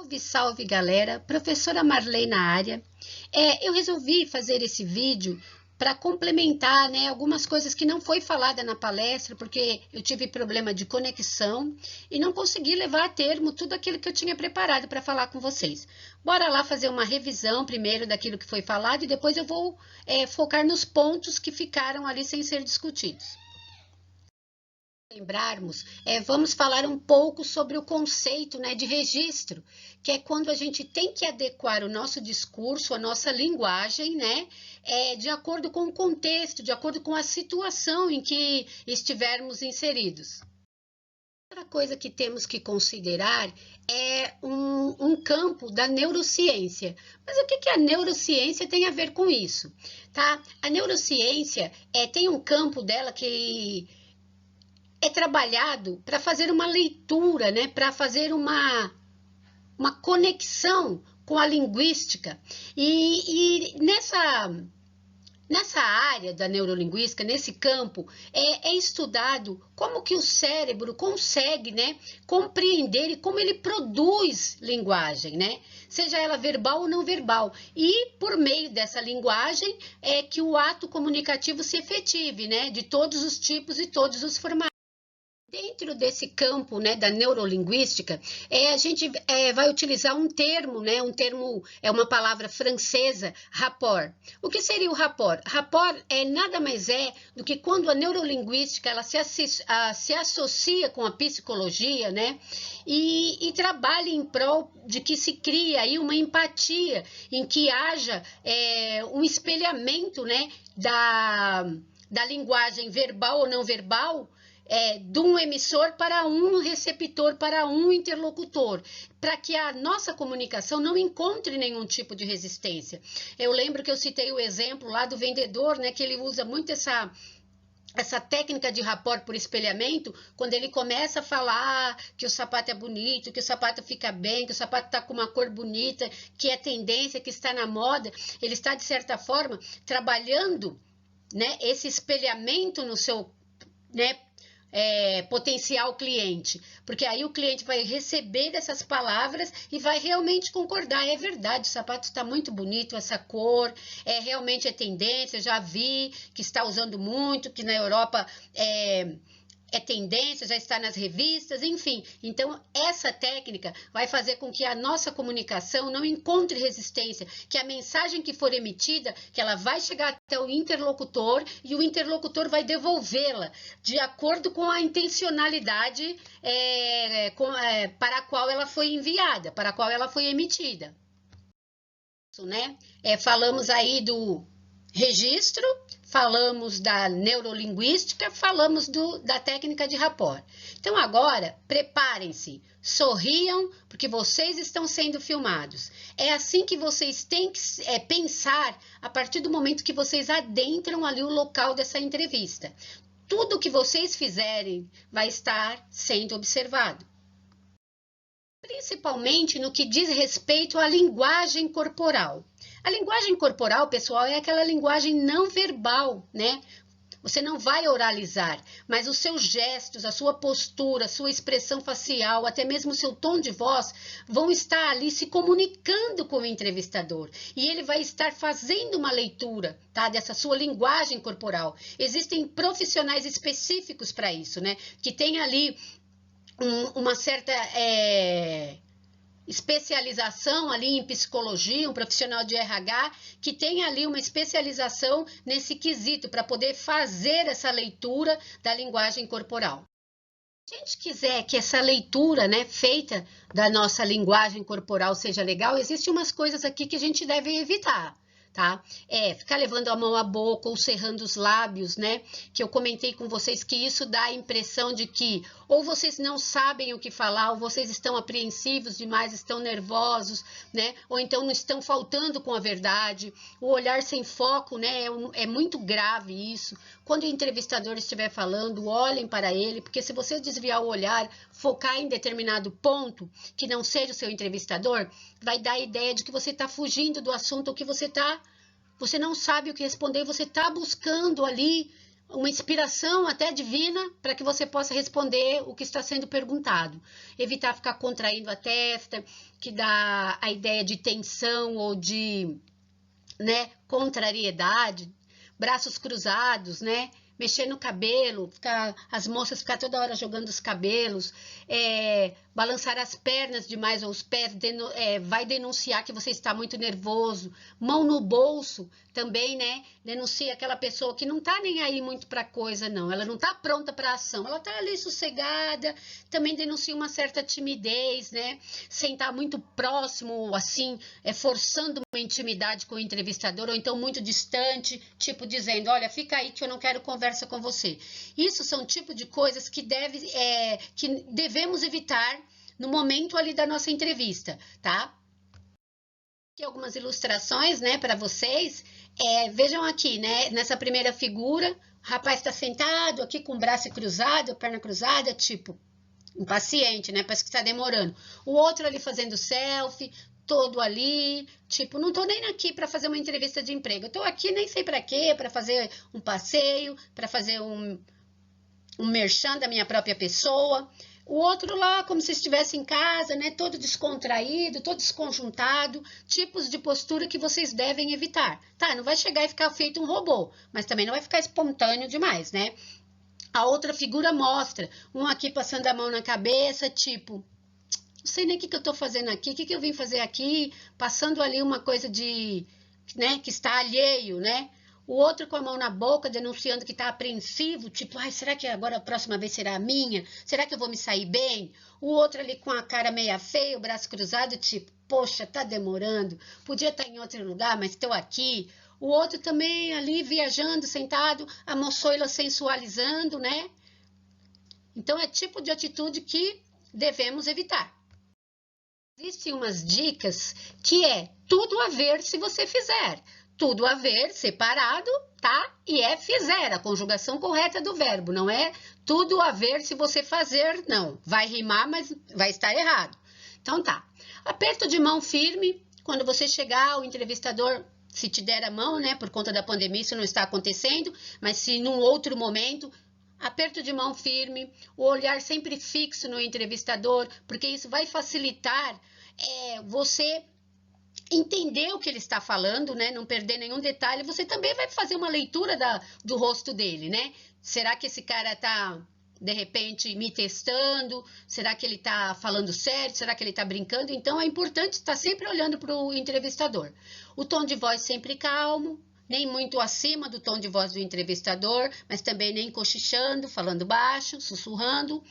Salve, salve galera, professora Marley na área. Eu resolvi fazer esse vídeo para complementar, algumas coisas que não foi falada na palestra, porque eu tive problema de conexão e não consegui levar a termo tudo aquilo que eu tinha preparado para falar com vocês. Bora lá fazer uma revisão primeiro daquilo que foi falado e depois eu vou focar nos pontos que ficaram ali sem ser discutidos. Lembrarmos, vamos falar um pouco sobre o conceito, de registro, que é quando a gente tem que adequar o nosso discurso, a nossa linguagem, de acordo com o contexto, de acordo com a situação em que estivermos inseridos. Outra coisa que temos que considerar é um campo da neurociência. Mas o que a neurociência tem a ver com isso? Tá? A neurociência tem um campo dela que é trabalhado para fazer uma leitura, para fazer uma conexão com a linguística. E nessa área da neurolinguística, nesse campo, é estudado como que o cérebro consegue, compreender e como ele produz linguagem, seja ela verbal ou não verbal. E por meio dessa linguagem é que o ato comunicativo se efetive, de todos os tipos e todos os formatos. Dentro desse campo, da neurolinguística, a gente vai utilizar um termo, é uma palavra francesa, rapport. O que seria o rapport? Rapport nada mais do que quando a neurolinguística ela se associa com a psicologia, e trabalha em prol de que se cria aí uma empatia, em que haja um espelhamento, da linguagem verbal ou não verbal, de um emissor para um receptor, para um interlocutor, para que a nossa comunicação não encontre nenhum tipo de resistência. Eu lembro que eu citei o exemplo lá do vendedor, que ele usa muito essa técnica de rapport por espelhamento, quando ele começa a falar que o sapato é bonito, que o sapato fica bem, que o sapato está com uma cor bonita, que é tendência, que está na moda, ele está, de certa forma, trabalhando, esse espelhamento no seu, potencial cliente, porque aí o cliente vai receber essas palavras e vai realmente concordar, é verdade, o sapato está muito bonito, essa cor, realmente é tendência, já vi que está usando muito, que na Europa é tendência, já está nas revistas, enfim. Então, essa técnica vai fazer com que a nossa comunicação não encontre resistência, que a mensagem que for emitida, que ela vai chegar até o interlocutor e o interlocutor vai devolvê-la de acordo com a intencionalidade para a qual ela foi enviada, para a qual ela foi emitida. Falamos aí do registro, falamos da neurolinguística, falamos da técnica de rapport. Então agora, preparem-se, sorriam, porque vocês estão sendo filmados. É assim que vocês têm que pensar a partir do momento que vocês adentram ali o local dessa entrevista. Tudo que vocês fizerem vai estar sendo observado. Principalmente no que diz respeito à linguagem corporal. A linguagem corporal, pessoal, é aquela linguagem não verbal, Você não vai oralizar, mas os seus gestos, a sua postura, a sua expressão facial, até mesmo o seu tom de voz, vão estar ali se comunicando com o entrevistador. E ele vai estar fazendo uma leitura, dessa sua linguagem corporal. Existem profissionais específicos para isso, Que tem ali uma certa especialização ali em psicologia, um profissional de RH que tem ali uma especialização nesse quesito para poder fazer essa leitura da linguagem corporal. Se a gente quiser que essa leitura, feita da nossa linguagem corporal seja legal, existem umas coisas aqui que a gente deve evitar. Ficar levando a mão à boca ou cerrando os lábios, que eu comentei com vocês que isso dá a impressão de que ou vocês não sabem o que falar, ou vocês estão apreensivos demais, estão nervosos, ou então não estão faltando com a verdade. O olhar sem foco, é muito grave isso. Quando o entrevistador estiver falando, olhem para ele, porque se você desviar o olhar, focar em determinado ponto, que não seja o seu entrevistador, vai dar a ideia de que você está fugindo do assunto, ou que você não sabe o que responder, você está buscando ali uma inspiração até divina para que você possa responder o que está sendo perguntado. Evitar ficar contraindo a testa, que dá a ideia de tensão ou de, né, contrariedade, braços cruzados, né? Mexer no cabelo, as moças ficar toda hora jogando os cabelos, balançar as pernas demais ou os pés, vai denunciar que você está muito nervoso. Mão no bolso também, né? Denuncia aquela pessoa que não tá nem aí muito para coisa, não. Ela não tá pronta para ação, ela tá ali sossegada. Também denuncia uma certa timidez, né? Sentar muito próximo, assim, forçando uma intimidade com o entrevistador, ou então muito distante, tipo dizendo, olha, fica aí que eu não quero conversa com você. Isso são tipo de coisas que devemos evitar no momento ali da nossa entrevista, tá? Aqui algumas ilustrações, né, para vocês. Vejam aqui, né, nessa primeira figura, o rapaz está sentado aqui com o braço cruzado, perna cruzada, tipo, impaciente, né, parece que está demorando. O outro ali fazendo selfie, todo ali, tipo, não tô nem aqui para fazer uma entrevista de emprego, eu tô aqui nem sei para quê, para fazer um passeio, para fazer um merchan da minha própria pessoa. O outro lá, como se estivesse em casa, né, todo descontraído, todo desconjuntado, tipos de postura que vocês devem evitar. Tá, não vai chegar e ficar feito um robô, mas também não vai ficar espontâneo demais, né? A outra figura mostra, um aqui passando a mão na cabeça, tipo, não sei nem o que eu tô fazendo aqui, o que eu vim fazer aqui, passando ali uma coisa de, né, que está alheio, né? O outro com a mão na boca, denunciando que está apreensivo, tipo, ai, será que agora a próxima vez será a minha? Será que eu vou me sair bem? O outro ali com a cara meia feia, o braço cruzado, tipo, poxa, tá demorando, podia estar em outro lugar, mas estou aqui. O outro também ali viajando, sentado, a moçoila sensualizando, né? Então é tipo de atitude que devemos evitar. Existem umas dicas que tudo a ver se você fizer. Tudo a ver, separado, tá? E fizer, a conjugação correta do verbo. Não é tudo a ver se você fazer, não. Vai rimar, mas vai estar errado. Então tá. Aperto de mão firme. Quando você chegar, o entrevistador, se te der a mão, né? Por conta da pandemia, isso não está acontecendo. Mas se num outro momento, aperto de mão firme, o olhar sempre fixo no entrevistador, porque isso vai facilitar você entender o que ele está falando, né? Não perder nenhum detalhe. Você também vai fazer uma leitura do rosto dele, né? Será que esse cara tá, de repente, me testando? Será que ele tá falando sério? Será que ele tá brincando? Então, é importante estar sempre olhando para o entrevistador. O tom de voz sempre calmo, nem muito acima do tom de voz do entrevistador, mas também nem cochichando, falando baixo, sussurrando.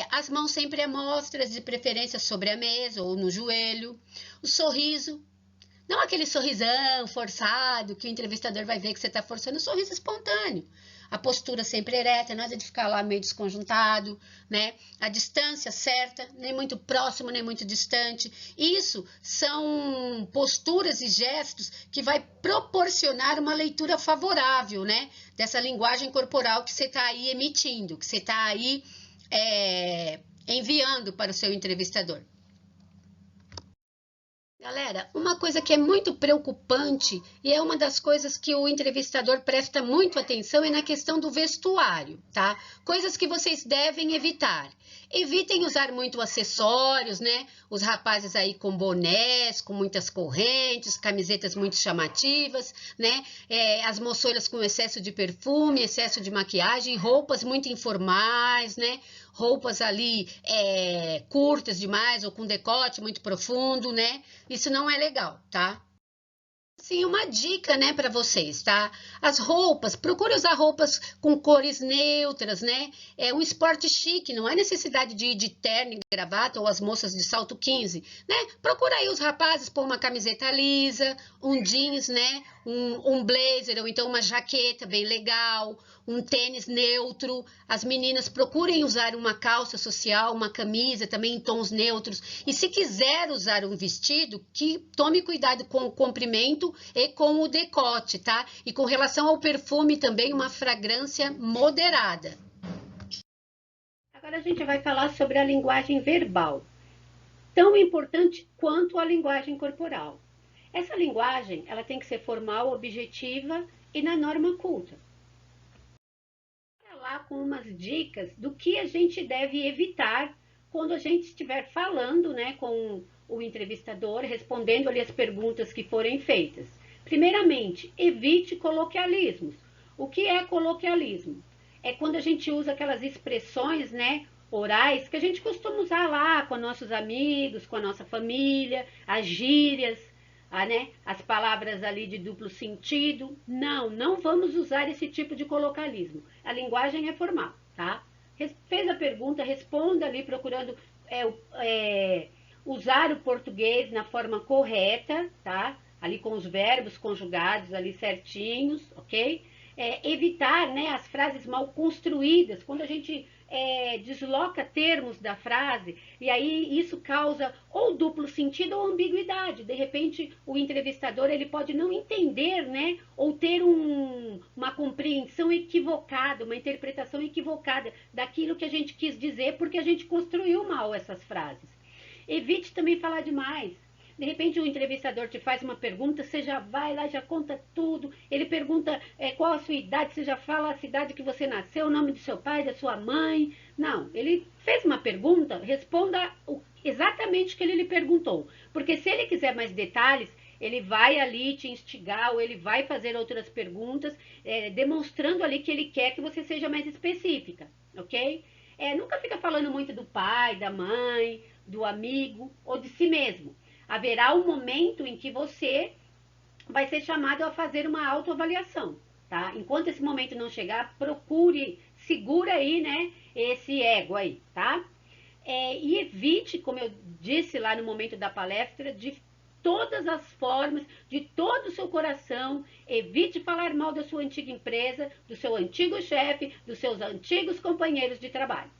As mãos sempre à mostra, de preferência sobre a mesa ou no joelho. O sorriso, não aquele sorrisão forçado, que o entrevistador vai ver que você está forçando, o sorriso espontâneo. A postura sempre ereta, nada de ficar lá meio desconjuntado, né? A distância certa, nem muito próximo, nem muito distante. Isso são posturas e gestos que vai proporcionar uma leitura favorável, né? Dessa linguagem corporal que você está aí emitindo, que você está aí enviando para o seu entrevistador. Galera, uma coisa que é muito preocupante e é uma das coisas que o entrevistador presta muito atenção é na questão do vestuário, tá? Coisas que vocês devem evitar. Evitem usar muito acessórios, né? Os rapazes aí com bonés, com muitas correntes, camisetas muito chamativas, né? As moçoilas com excesso de perfume, excesso de maquiagem, roupas muito informais, né? Roupas ali curtas demais ou com decote muito profundo, né? Isso não é legal, tá? Sim, uma dica, né, para vocês, tá? As roupas, procure usar roupas com cores neutras, né? É um esporte chique, não há necessidade de ir de terno e gravata ou as moças de salto 15, né? Procura aí os rapazes pôr uma camiseta lisa, um jeans, né? Um blazer ou então uma jaqueta bem legal, um tênis neutro. As meninas procurem usar uma calça social, uma camisa também em tons neutros. E se quiser usar um vestido, que tome cuidado com o comprimento e com o decote, tá? E com relação ao perfume também, uma fragrância moderada. Agora a gente vai falar sobre a linguagem verbal, tão importante quanto a linguagem corporal. Essa linguagem, ela tem que ser formal, objetiva e na norma culta. começar com umas dicas do que a gente deve evitar quando a gente estiver falando, né, com o entrevistador, respondendo ali as perguntas que forem feitas. Primeiramente, evite coloquialismos. O que é coloquialismo? É quando a gente usa aquelas expressões, né, orais que a gente costuma usar lá com nossos amigos, com a nossa família, as gírias, né, as palavras ali de duplo sentido. Não, não vamos usar esse tipo de coloquialismo. A linguagem é formal, tá? Fez a pergunta, responda ali procurando usar o português na forma correta, tá? Ali com os verbos conjugados ali certinhos, ok? Evitar, né, as frases mal construídas, quando a gente desloca termos da frase, e aí isso causa ou duplo sentido ou ambiguidade. De repente, o entrevistador ele pode não entender, né, ou ter uma compreensão equivocada, uma interpretação equivocada daquilo que a gente quis dizer, porque a gente construiu mal essas frases. Evite também falar demais. De repente o entrevistador te faz uma pergunta, você já vai lá, já conta tudo. Ele pergunta qual a sua idade, você já fala a cidade que você nasceu, o nome do seu pai, da sua mãe. Não, ele fez uma pergunta, responda exatamente o que ele lhe perguntou. Porque se ele quiser mais detalhes, ele vai ali te instigar ou ele vai fazer outras perguntas, demonstrando ali que ele quer que você seja mais específica, ok? Nunca fica falando muito do pai, da mãe, do amigo ou de si mesmo. Haverá um momento em que você vai ser chamado a fazer uma autoavaliação, tá? Enquanto esse momento não chegar, procure, segura aí, né, esse ego aí, tá? E evite, como eu disse lá no momento da palestra, de todas as formas, de todo o seu coração, evite falar mal da sua antiga empresa, do seu antigo chefe, dos seus antigos companheiros de trabalho.